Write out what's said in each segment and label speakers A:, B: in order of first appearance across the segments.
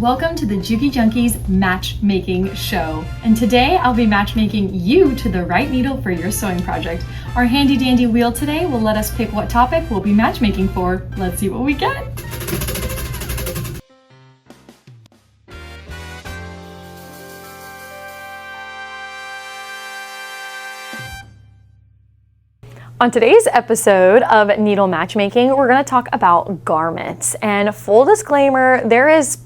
A: Welcome to the Juki Junkies Matchmaking Show. And today I'll be matchmaking you to the right needle for your sewing project. Our handy dandy wheel today will let us pick what topic we'll be matchmaking for. Let's see what we get. On today's episode of Needle Matchmaking, we're going to talk about garments. And full disclaimer, there is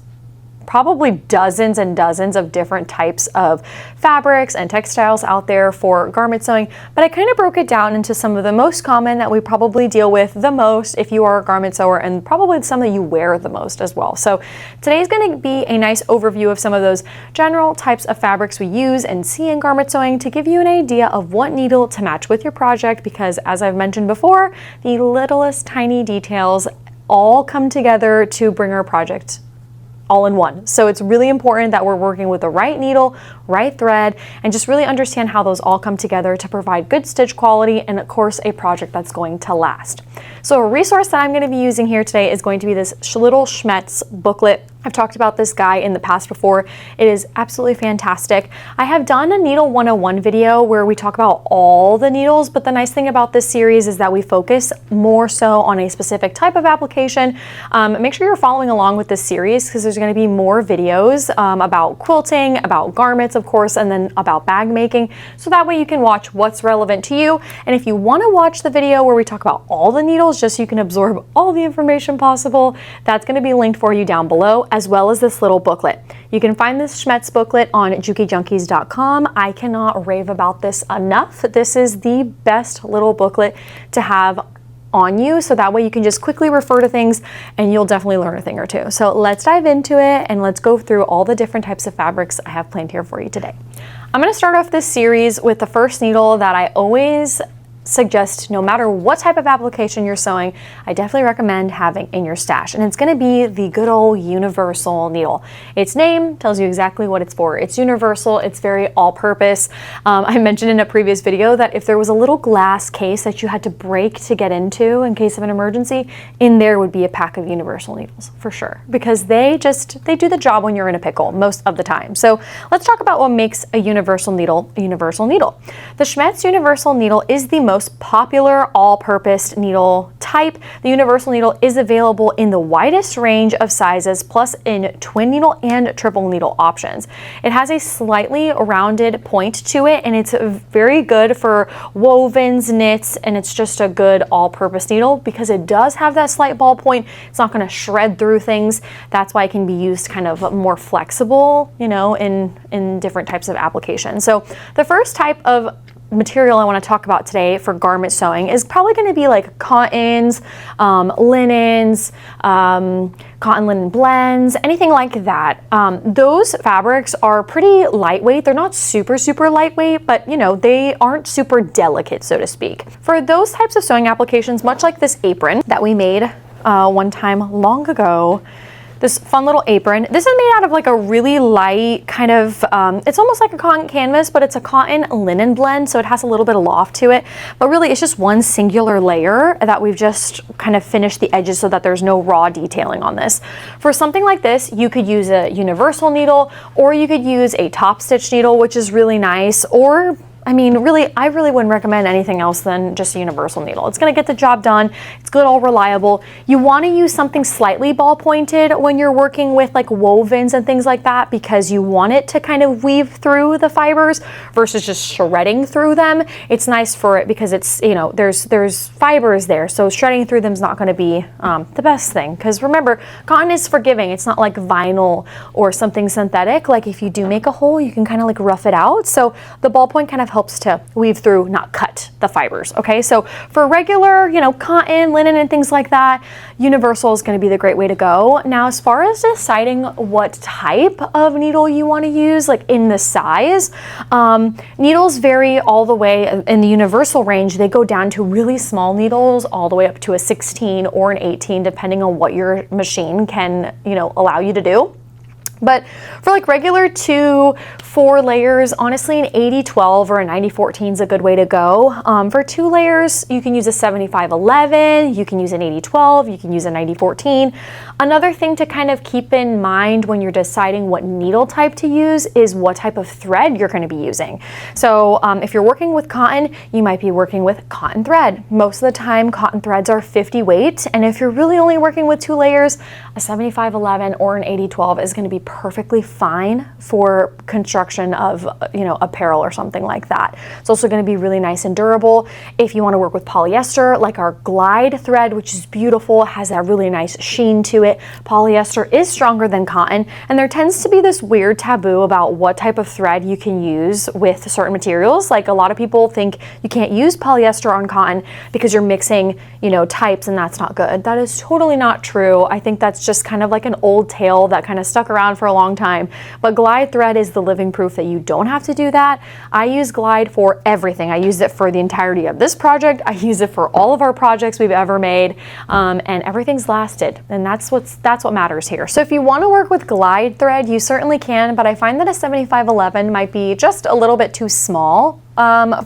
A: probably dozens and dozens of different types of fabrics and textiles out there for garment sewing, but I kind of broke it down into some of the most common that we probably deal with the most if you are a garment sewer, and probably some that you wear the most as well. So today's going to be a nice overview of some of those general types of fabrics we use and see in garment sewing to give you an idea of what needle to match with your project, because as I've mentioned before, the littlest tiny details all come together to bring our project all in one. So it's really important that we're working with the right needle, right thread, and just really understand how those all come together to provide good stitch quality and of course a project that's going to last. So a resource that I'm going to be using here today is going to be this little Schmetz booklet. I've talked about this guy in the past before. It is absolutely fantastic. I have done a Needle 101 video where we talk about all the needles, but the nice thing about this series is that we focus more so on a specific type of application. Make sure you're following along with this series because there's going to be more videos about quilting, about garments, of course, and then about bag making. So that way you can watch what's relevant to you. And if you want to watch the video where we talk about all the needles, just so you can absorb all the information possible, that's going to be linked for you down below, as well as this little booklet. You can find this Schmetz booklet on jukijunkies.com. I cannot rave about this enough. This is the best little booklet to have on you, so that way you can just quickly refer to things and you'll definitely learn a thing or two. So let's dive into it and let's go through all the different types of fabrics I have planned here for you today. I'm going to start off this series with the first needle that I always suggest, no matter what type of application you're sewing, I definitely recommend having in your stash, and it's going to be the good old universal needle. Its name tells you exactly what it's for. It's universal, it's very all-purpose. I mentioned in a previous video that if there was a little glass case that you had to break to get into in case of an emergency, in there would be a pack of universal needles for sure, because they do the job when you're in a pickle most of the time. So let's talk about what makes a universal needle a universal needle. The Schmetz universal needle is the most popular all-purpose needle type. The universal needle is available in the widest range of sizes, plus in twin needle and triple needle options. It has a slightly rounded point to it, and it's very good for wovens, knits, and it's just a good all-purpose needle because it does have that slight ball point. It's not going to shred through things. That's why it can be used kind of more flexible, you know, in different types of applications. So the first type of material I want to talk about today for garment sewing is probably going to be like cottons, linens, cotton linen blends, anything like that. Those fabrics are pretty lightweight. They're not super lightweight, but you know, they aren't super delicate, so to speak. For those types of sewing applications, much like this apron that we made one time long ago, this fun little apron. This is made out of like a really light kind of, it's almost like a cotton canvas, but it's a cotton linen blend, so it has a little bit of loft to it. But really, it's just one singular layer that we've just kind of finished the edges so that there's no raw detailing on this. For something like this, you could use a universal needle, or you could use a Topstitch needle, which is really nice, or I mean, really, I really wouldn't recommend anything else than just a universal needle. It's going to get the job done. It's good, all reliable. You want to use something slightly ball pointed when you're working with like wovens and things like that, because you want it to kind of weave through the fibers versus just shredding through them. It's nice for it because it's, you know, there's fibers there, so shredding through them is not going to be the best thing, because remember, cotton is forgiving. It's not like vinyl or something synthetic. Like if you do make a hole, you can kind of like rough it out. So the ballpoint kind of helps to weave through, not cut the fibers. Okay, so for regular, you know, cotton, linen, and things like that, universal is going to be the great way to go. Now, as far as deciding what type of needle you want to use, like in the size, needles vary all the way. In the universal range, they go down to really small needles all the way up to a 16 or an 18, depending on what your machine can, you know, allow you to do. But for like regular 2-4 layers, honestly an 80-12 or a 90-14 is a good way to go. For 2 layers, you can use a 75-11, you can use an 80-12, you can use a 90-14. Another thing to kind of keep in mind when you're deciding what needle type to use is what type of thread you're going to be using. So if you're working with cotton, you might be working with cotton thread. Most of the time, cotton threads are 50 weight, and if you're really only working with 2 layers, a 75-11 or an 80-12 is going to be perfectly fine for construction of, you know, apparel or something like that. It's also going to be really nice and durable. If you want to work with polyester, like our glide thread, which is beautiful, has that really nice sheen to it. Polyester is stronger than cotton, and there tends to be this weird taboo about what type of thread you can use with certain materials. Like a lot of people think you can't use polyester on cotton because you're mixing, you know, types, and that's not good. That is totally not true. I think that's just kind of like an old tale that kind of stuck around for a long time. But glide thread is the living proof that you don't have to do that. I use glide for everything. I used it for the entirety of this project. I use it for all of our projects we've ever made, and everything's lasted, and that's what matters here. So if you want to work with glide thread, you certainly can, but I find that a 75-11 might be just a little bit too small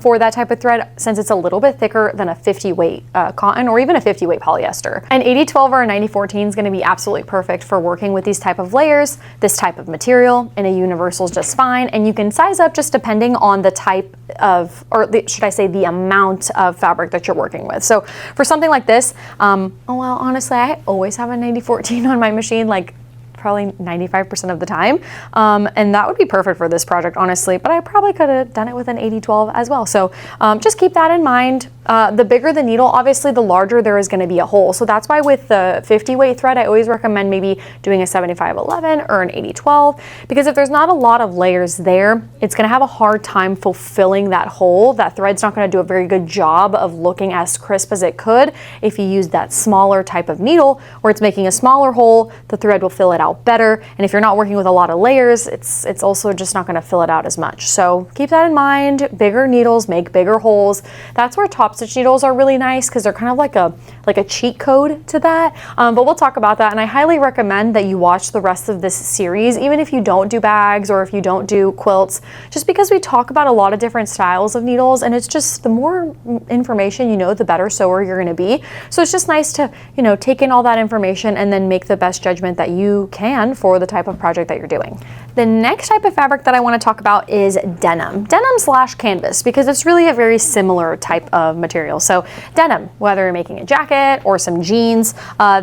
A: for that type of thread, since it's a little bit thicker than a 50 weight cotton or even a 50 weight polyester. An 80-12 or a 90-14 is going to be absolutely perfect for working with these type of layers, this type of material, and a universal is just fine. And you can size up just depending on the type of, or should I say the amount of fabric that you're working with. So for something like this, well, honestly, I always have a 90-14 on my machine, like probably 95% of the time. And that would be perfect for this project, honestly, but I probably could have done it with an 80-12 as well. So just keep that in mind. The bigger the needle, obviously, the larger there is going to be a hole. So that's why with the 50 weight thread, I always recommend maybe doing a 75-11 or an 80-12, because if there's not a lot of layers there, it's going to have a hard time fulfilling that hole. That thread's not going to do a very good job of looking as crisp as it could if you use that smaller type of needle where it's making a smaller hole. The thread will fill it out better, and if you're not working with a lot of layers, it's also just not going to fill it out as much. So keep that in mind. Bigger needles make bigger holes. That's where Topstitch needles are really nice, because they're kind of like a cheat code to that, but we'll talk about that. And I highly recommend that you watch the rest of this series, even if you don't do bags or if you don't do quilts, just because we talk about a lot of different styles of needles, and it's just the more information you know, the better sewer you're going to be. So it's just nice to, you know, take in all that information and then make the best judgment that you can for the type of project that you're doing. The next type of fabric that I want to talk about is denim. Denim/canvas, because it's really a very similar type of material. So denim, whether you're making a jacket or some jeans,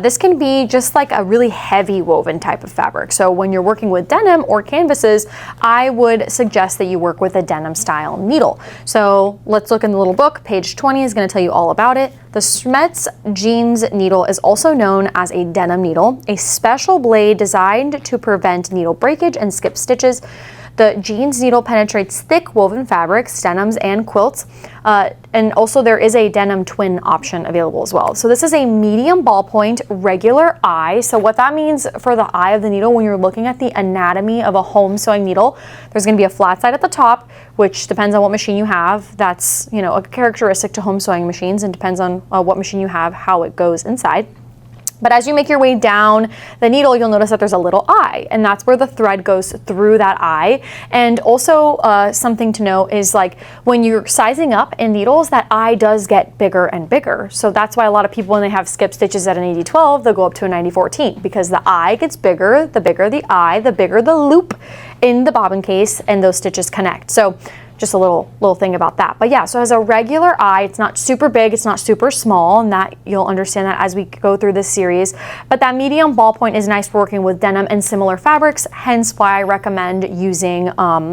A: this can be just like a really heavy woven type of fabric. So when you're working with denim or canvases, I would suggest that you work with a denim style needle. So let's look in the little book. Page 20 is going to tell you all about it. The Schmetz jeans needle is also known as a denim needle, a special blade designed to prevent needle breakage and skip stitches. The jeans needle penetrates thick woven fabrics, denims, and quilts. And also there is a denim twin option available as well. So this is a medium ballpoint regular eye. So what that means for the eye of the needle, when you're looking at the anatomy of a home sewing needle, there's going to be a flat side at the top, which depends on what machine you have. That's, you know, a characteristic to home sewing machines, and depends on what machine you have, how it goes inside. But as you make your way down the needle, you'll notice that there's a little eye, and that's where the thread goes through that eye. And also something to note is, like, when you're sizing up in needles, that eye does get bigger and bigger. So that's why a lot of people, when they have skip stitches at an 80-12, they'll go up to a 90-14, because the eye gets bigger. The bigger the eye, the bigger the loop in the bobbin case, and those stitches connect. So just a little thing about that. But yeah, so as a regular eye, it's not super big, it's not super small, and that you'll understand that as we go through this series. But that medium ballpoint is nice for working with denim and similar fabrics, hence why I recommend using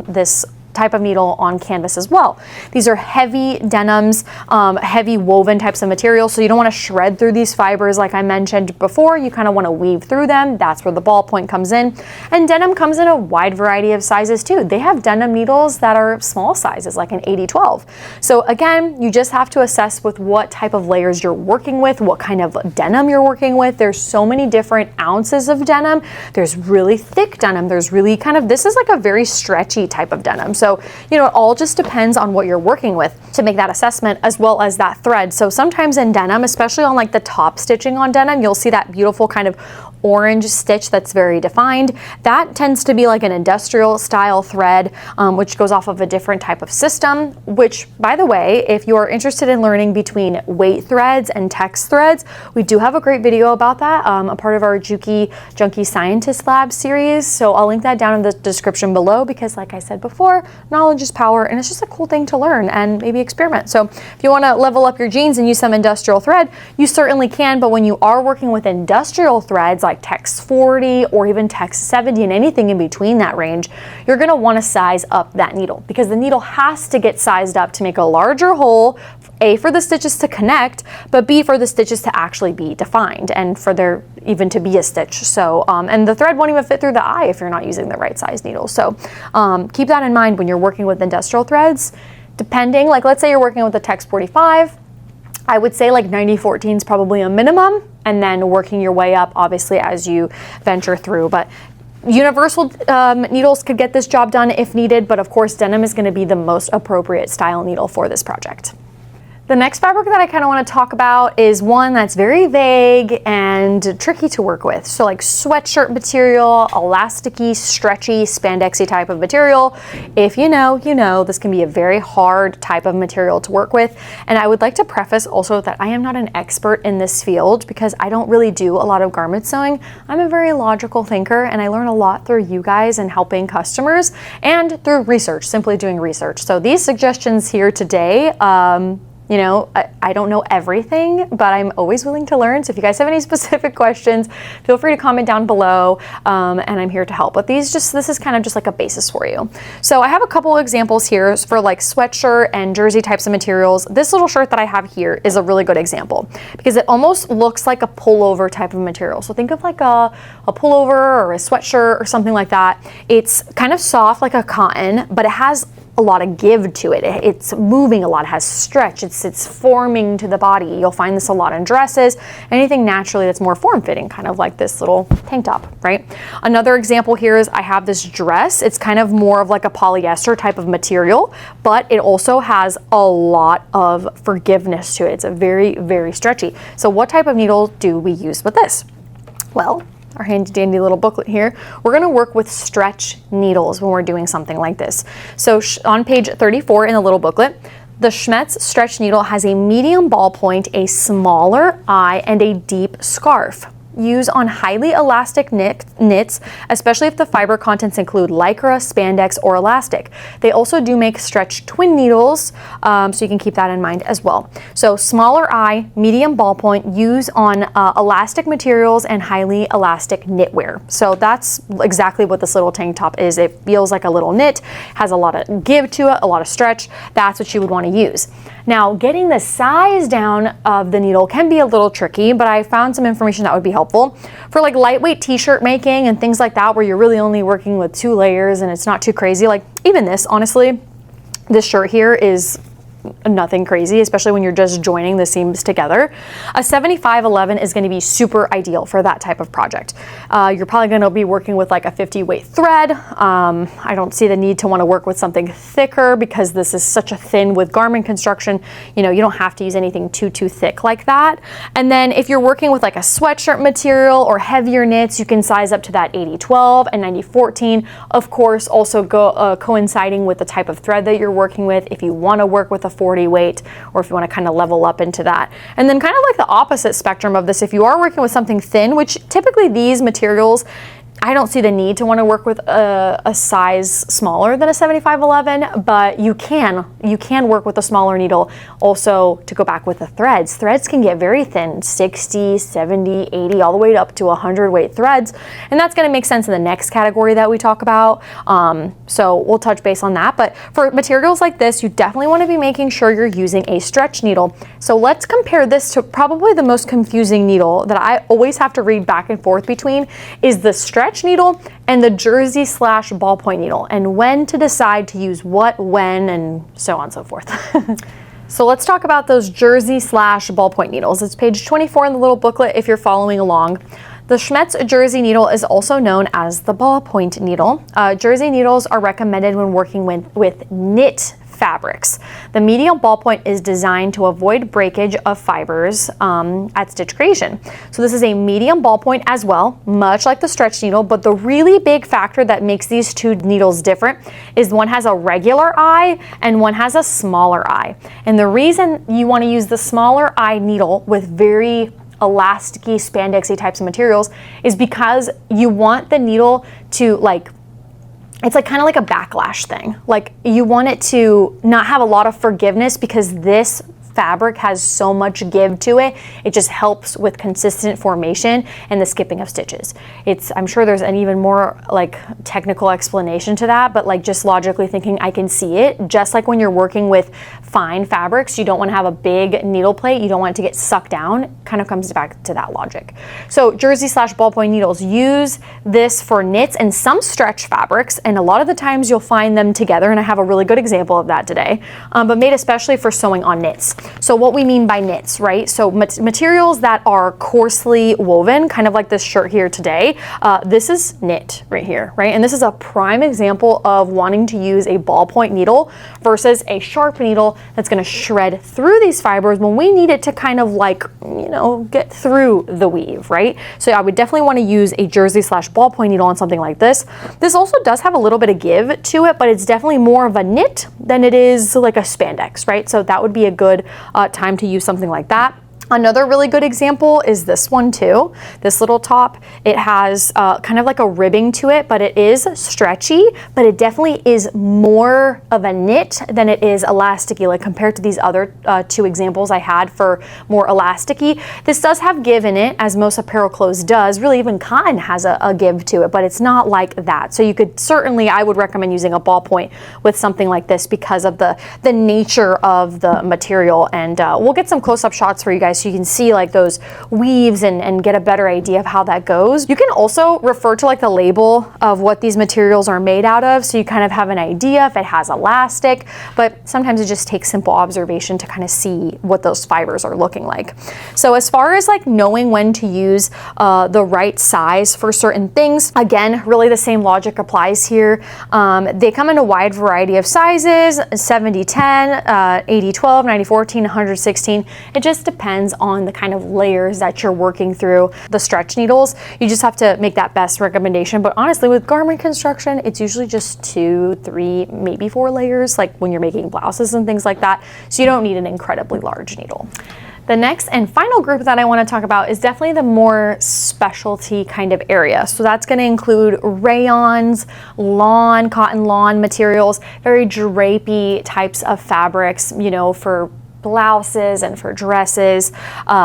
A: this type of needle on canvas as well. These are heavy denims, heavy woven types of material, so you don't want to shred through these fibers like I mentioned before. You kind of want to weave through them. That's where the ballpoint comes in. And denim comes in a wide variety of sizes too. They have denim needles that are small sizes, like an 80-12. So again, you just have to assess with what type of layers you're working with, what kind of denim you're working with. There's so many different ounces of denim. There's really thick denim. There's really kind of, this is like a very stretchy type of denim. So, you know, it all just depends on what you're working with to make that assessment, as well as that thread. So sometimes in denim, especially on like the top stitching on denim, you'll see that beautiful kind of orange stitch that's very defined. That tends to be like an industrial style thread, which goes off of a different type of system, which, by the way, if you're interested in learning between weight threads and text threads, we do have a great video about that, a part of our Juki Junkie Scientist Lab series. So I'll link that down in the description below because, like I said before, knowledge is power, and it's just a cool thing to learn and maybe experiment. So if you want to level up your jeans and use some industrial thread, you certainly can, but when you are working with industrial threads like Tex 40 or even Tex 70 and anything in between that range, you're going to want to size up that needle because the needle has to get sized up to make a larger hole, A, for the stitches to connect, but B, for the stitches to actually be defined and for there even to be a stitch. So, and the thread won't even fit through the eye if you're not using the right size needle. So keep that in mind when you're working with industrial threads. Depending, like let's say you're working with a Tex 45, I would say like 90-14 is probably a minimum, and then working your way up obviously as you venture through. But universal needles could get this job done if needed, but of course denim is going to be the most appropriate style needle for this project. The next fabric that I kind of want to talk about is one that's very vague and tricky to work with. So like sweatshirt material, elasticy, stretchy, spandexy type of material. If you know, you know, this can be a very hard type of material to work with. And I would like to preface also that I am not an expert in this field because I don't really do a lot of garment sewing. I'm a very logical thinker and I learn a lot through you guys and helping customers and through research, simply doing research. So these suggestions here today, you know, I don't know everything, but I'm always willing to learn. So if you guys have any specific questions, feel free to comment down below, and I'm here to help. But this is kind of just like a basis for you. So I have a couple of examples here for like sweatshirt and jersey types of materials. This little shirt that I have here is a really good example because it almost looks like a pullover type of material. So think of like a pullover or a sweatshirt or something like that. It's kind of soft like a cotton, but it has a lot of give to it. It's moving a lot, it has stretch, it's forming to the body. You'll find this a lot in dresses, anything naturally that's more form-fitting, kind of like this little tank top, right? Another example here is I have this dress. It's kind of more of like a polyester type of material, but it also has a lot of forgiveness to it. It's a very, very stretchy. So what type of needle do we use with this? Well, our handy dandy little booklet here, we're going to work with stretch needles when we're doing something like this. So on page 34 in the little booklet, the Schmetz stretch needle has a medium ballpoint, a smaller eye, and a deep scarf. Use on highly elastic knits, especially if the fiber contents include lycra, spandex, or elastic. They also do make stretch twin needles, so you can keep that in mind as well. So smaller eye, medium ballpoint, use on elastic materials and highly elastic knitwear. So that's exactly what this little tank top is. It feels like a little knit, has a lot of give to it, a lot of stretch. That's what you would want to use. Now, getting the size down of the needle can be a little tricky, but I found some information that would be helpful. For like lightweight t-shirt making and things like that, where you're really only working with 2 layers and it's not too crazy, like even this, honestly, this shirt here is nothing crazy, especially when you're just joining the seams together. A 75-11 is going to be super ideal for that type of project. You're probably going to be working with like a 50 weight thread. I don't see the need to want to work with something thicker because this is such a thin with garment construction. You know, you don't have to use anything too thick like that. And then if you're working with like a sweatshirt material or heavier knits, you can size up to that 80-12 and 90-14. Of course, also coinciding with the type of thread that you're working with. If you want to work with a 40 weight, or if you want to kind of level up into that. And then kind of like the opposite spectrum of this, if you are working with something thin, which typically these materials, I don't see the need to want to work with a size smaller than a 75-11, but you can work with a smaller needle also to go back with the threads. Threads can get very thin, 60, 70, 80, all the way up to 100 weight threads. And that's going to make sense in the next category that we talk about. So we'll touch base on that. But for materials like this, you definitely want to be making sure you're using a stretch needle. So let's compare this to probably the most confusing needle that I always have to read back and forth between is the stretch needle and the jersey / ballpoint needle, and when to decide to use what, when, and so on and so forth. So let's talk about those jersey / ballpoint needles. It's page 24 in the little booklet if you're following along. The Schmetz jersey needle is also known as the ballpoint needle. Jersey needles are recommended when working with knit fabrics. The medium ballpoint is designed to avoid breakage of fibers at stitch creation. So this is a medium ballpoint as well, much like the stretch needle, but the really big factor that makes these two needles different is one has a regular eye and one has a smaller eye. And the reason you want to use the smaller eye needle with very elasticy, spandexy types of materials is because you want the needle to it's like kind of like a backlash thing. Like you want it to not have a lot of forgiveness because this fabric has so much give to it. It just helps with consistent formation and the skipping of stitches. I'm sure there's an even more like technical explanation to that, but like just logically thinking, I can see it. Just like when you're working with fine fabrics, you don't want to have a big needle plate. You don't want it to get sucked down. Kind of comes back to that logic. So jersey/ballpoint needles, use this for knits and some stretch fabrics, and a lot of the times you'll find them together, and I have a really good example of that today, but made especially for sewing on knits. So what we mean by knits, right? So materials that are coarsely woven, kind of like this shirt here today. This is knit right here, right? And this is a prime example of wanting to use a ballpoint needle versus a sharp needle that's going to shred through these fibers when we need it to kind of like, you know, get through the weave, right? So I would definitely want to use a jersey/ballpoint needle on something like this. This also does have a little bit of give to it, but it's definitely more of a knit than it is like a spandex, right? So that would be a good time to use something like that. Another really good example is this one too. This little top, it has kind of like a ribbing to it, but it is stretchy, but it definitely is more of a knit than it is elasticy, like compared to these other two examples I had for more elasticy. This does have give in it, as most apparel clothes does. Really, even cotton has a give to it, but it's not like that. So you could certainly, I would recommend using a ballpoint with something like this because of the nature of the material. And we'll get some close-up shots for you guys so you can see like those weaves and get a better idea of how that goes. You can also refer to like the label of what these materials are made out of, so you kind of have an idea if it has elastic, but sometimes it just takes simple observation to kind of see what those fibers are looking like. So as far as like knowing when to use the right size for certain things, again, really the same logic applies here. They come in a wide variety of sizes, 70-10, 80-12, 90-14, 116. It just depends on the kind of layers that you're working through. The stretch needles, you just have to make that best recommendation. But honestly, with garment construction, it's usually just 2, 3, maybe 4 layers, like when you're making blouses and things like that. So you don't need an incredibly large needle. The next and final group that I want to talk about is definitely the more specialty kind of area. So that's going to include rayons, lawn, cotton lawn materials, very drapey types of fabrics, you know, for blouses and for dresses,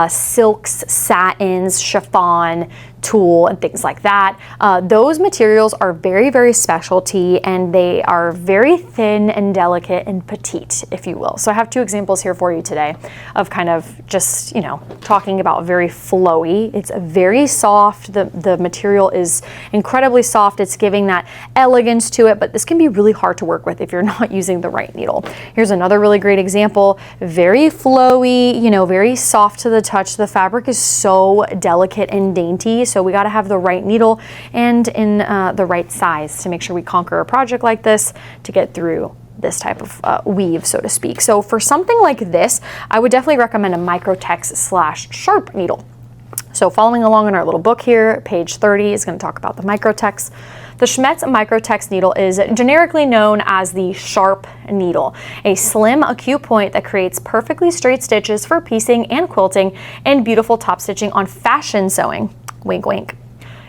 A: silks, satins, chiffon, tulle, and things like that. Those materials are very, very specialty, and they are very thin and delicate and petite, if you will. So I have 2 examples here for you today of kind of just, you know, talking about very flowy. It's very soft. The material is incredibly soft. It's giving that elegance to it, but this can be really hard to work with if you're not using the right needle. Here's another really great example. Very flowy, you know, very soft to the touch. The fabric is so delicate and dainty. So we got to have the right needle and in the right size to make sure we conquer a project like this to get through this type of weave, so to speak. So for something like this, I would definitely recommend a Microtex/sharp needle. So following along in our little book here, page 30 is going to talk about the Microtex. The Schmetz Microtex needle is generically known as the sharp needle, a slim acute point that creates perfectly straight stitches for piecing and quilting and beautiful top stitching on fashion sewing. Wink, wink.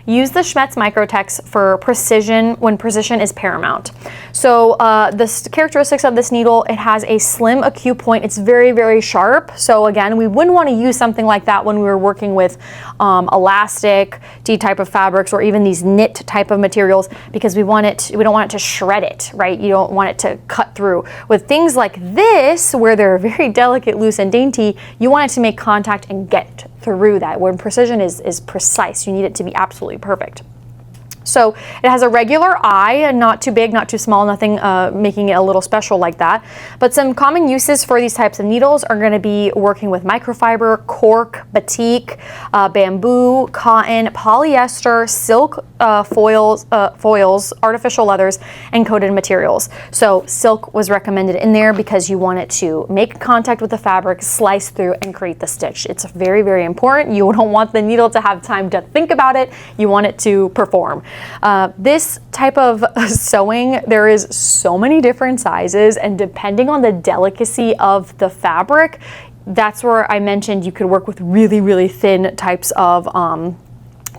A: Use the Schmetz Microtex for precision when precision is paramount. So the characteristics of this needle, it has a slim acute point. It's very, very sharp. So again, we wouldn't want to use something like that when we were working with elastic D type of fabrics or even these knit type of materials, because we don't want it to shred it, right? You don't want it to cut through. With things like this, where they're very delicate, loose, and dainty, you want it to make contact and get through that. When precision is precise, you need it to be absolutely perfect. So it has a regular eye, not too big, not too small, nothing making it a little special like that. But some common uses for these types of needles are going to be working with microfiber, cork, batik, bamboo, cotton, polyester, silk, foils, artificial leathers, and coated materials. So silk was recommended in there because you want it to make contact with the fabric, slice through, and create the stitch. It's very, very important. You don't want the needle to have time to think about it. You want it to perform. This type of sewing, there is so many different sizes, and depending on the delicacy of the fabric, that's where I mentioned you could work with really, really thin types of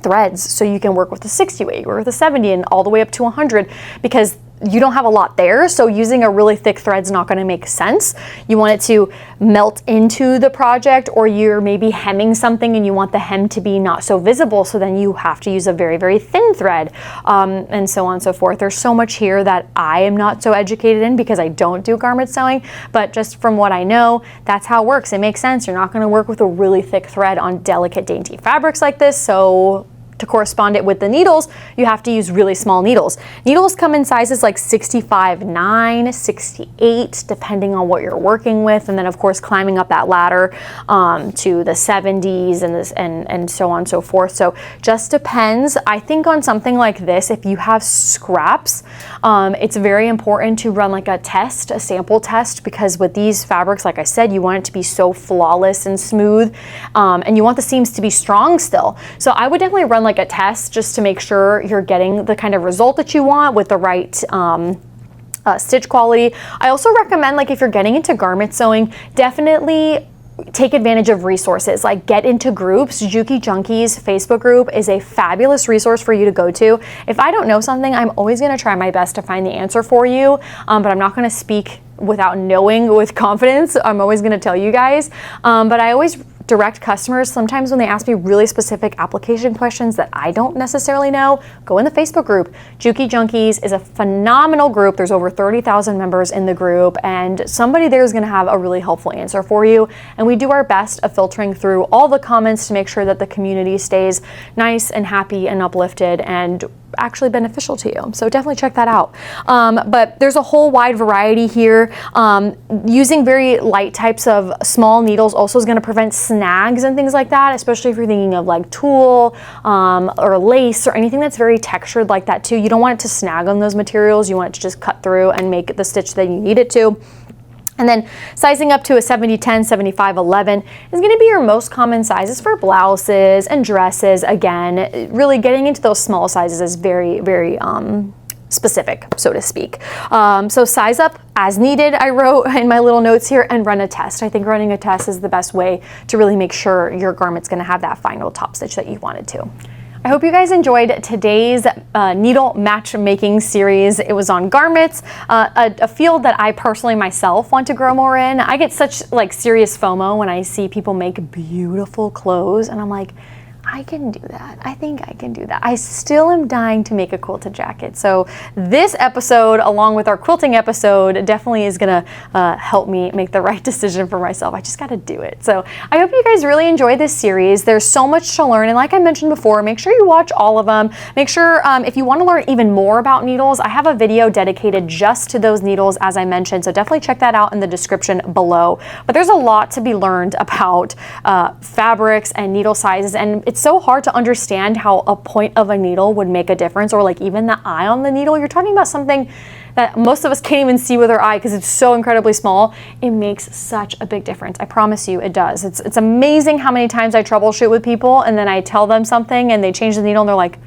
A: threads. So you can work with a 60 weight or with a 70 and all the way up to 100, because you don't have a lot there, so using a really thick thread is not going to make sense. You want it to melt into the project, or you're maybe hemming something and you want the hem to be not so visible, so then you have to use a very, very thin thread, and so on and so forth. There's so much here that I am not so educated in because I don't do garment sewing, but just from what I know, that's how it works. It makes sense. You're not going to work with a really thick thread on delicate, dainty fabrics like this, so to correspond it with the needles, you have to use really small needles. Needles come in sizes like 65/9, 68, depending on what you're working with, and then of course climbing up that ladder to the 70s and so on and so forth. So just depends. I think on something like this, if you have scraps, it's very important to run like a test, a sample test, because with these fabrics, like I said, you want it to be so flawless and smooth, and you want the seams to be strong still. So I would definitely run like a test just to make sure you're getting the kind of result that you want with the right stitch quality. I also recommend, like, if you're getting into garment sewing, definitely take advantage of resources, like get into groups. Juki Junkies Facebook group is a fabulous resource for you to go to. If I don't know something, I'm always going to try my best to find the answer for you, but I'm not going to speak without knowing with confidence. I'm always going to tell you guys, but I always direct customers sometimes when they ask me really specific application questions that I don't necessarily know. Go in the Facebook group. Juki Junkies is a phenomenal group. There's over 30,000 members in the group, and somebody there is going to have a really helpful answer for you. And we do our best of filtering through all the comments to make sure that the community stays nice and happy and uplifted and actually beneficial to you. So definitely check that out. But there's a whole wide variety here. Using very light types of small needles also is going to prevent snags and things like that, especially if you're thinking of like tulle or lace or anything that's very textured like that too. You don't want it to snag on those materials. You want it to just cut through and make the stitch that you need it to. And then sizing up to a 70-10, 75-11 is going to be your most common sizes for blouses and dresses. Again, really getting into those small sizes is very, very specific, so to speak. So size up as needed, I wrote in my little notes here, and run a test. I think running a test is the best way to really make sure your garment's going to have that final top stitch that you wanted to. I hope you guys enjoyed today's needle matchmaking series. It was on garments, a field that I personally myself want to grow more in. I get such like serious FOMO when I see people make beautiful clothes, and I'm like, I can do that. I think I can do that. I still am dying to make a quilted jacket. So this episode, along with our quilting episode, definitely is gonna help me make the right decision for myself. I just gotta do it. So I hope you guys really enjoy this series. There's so much to learn, and like I mentioned before, make sure you watch all of them. Make sure if you want to learn even more about needles, I have a video dedicated just to those needles, as I mentioned, so definitely check that out in the description below. But there's a lot to be learned about fabrics and needle sizes, and it's so hard to understand how a point of a needle would make a difference, or like even the eye on the needle. You're talking about something that most of us can't even see with our eye because it's so incredibly small. It makes such a big difference. I promise you it does. It's amazing how many times I troubleshoot with people and then I tell them something and they change the needle and they're like,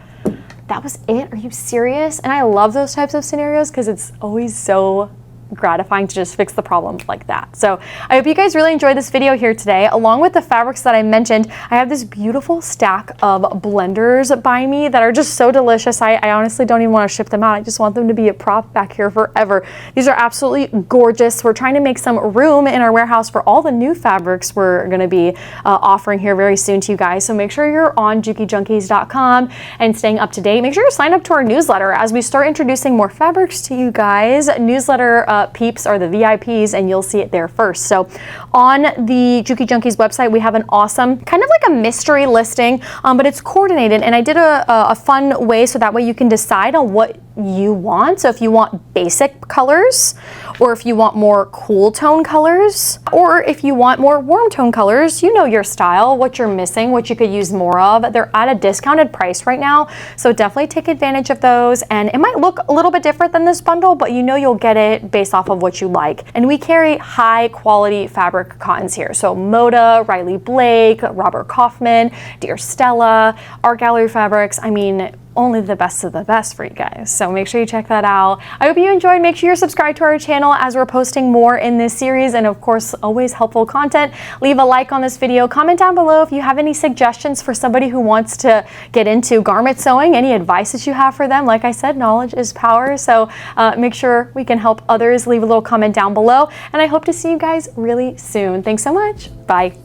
A: that was it? Are you serious? And I love those types of scenarios because it's always so gratifying to just fix the problem like that. So I hope you guys really enjoyed this video here today. Along with the fabrics that I mentioned, I have this beautiful stack of blenders by me that are just so delicious. I honestly don't even want to ship them out. I just want them to be a prop back here forever. These are absolutely gorgeous. We're trying to make some room in our warehouse for all the new fabrics we're going to be offering here very soon to you guys. So make sure you're on jukijunkies.com and staying up to date. Make sure you're signed up to our newsletter as we start introducing more fabrics to you guys. Newsletter peeps are the VIPs, and you'll see it there first. So on the Juki Junkies website, we have an awesome, kind of like a mystery listing, but it's coordinated, and I did a fun way so that way you can decide on what you want. So if you want basic colors, or if you want more cool tone colors, or if you want more warm tone colors, you know your style, what you're missing, what you could use more of. They're at a discounted price right now, so definitely take advantage of those. And it might look a little bit different than this bundle, but you know you'll get it based off of what you like. And we carry high quality fabric cottons here. So Moda, Riley Blake, Robert Kaufman, Dear Stella, Art Gallery Fabrics. I mean, only the best of the best for you guys. So make sure you check that out. I hope you enjoyed. Make sure you're subscribed to our channel as we're posting more in this series, and of course, always helpful content. Leave a like on this video. Comment down below if you have any suggestions for somebody who wants to get into garment sewing, any advice that you have for them. Like I said, knowledge is power. So make sure we can help others. Leave a little comment down below, and I hope to see you guys really soon. Thanks so much. Bye.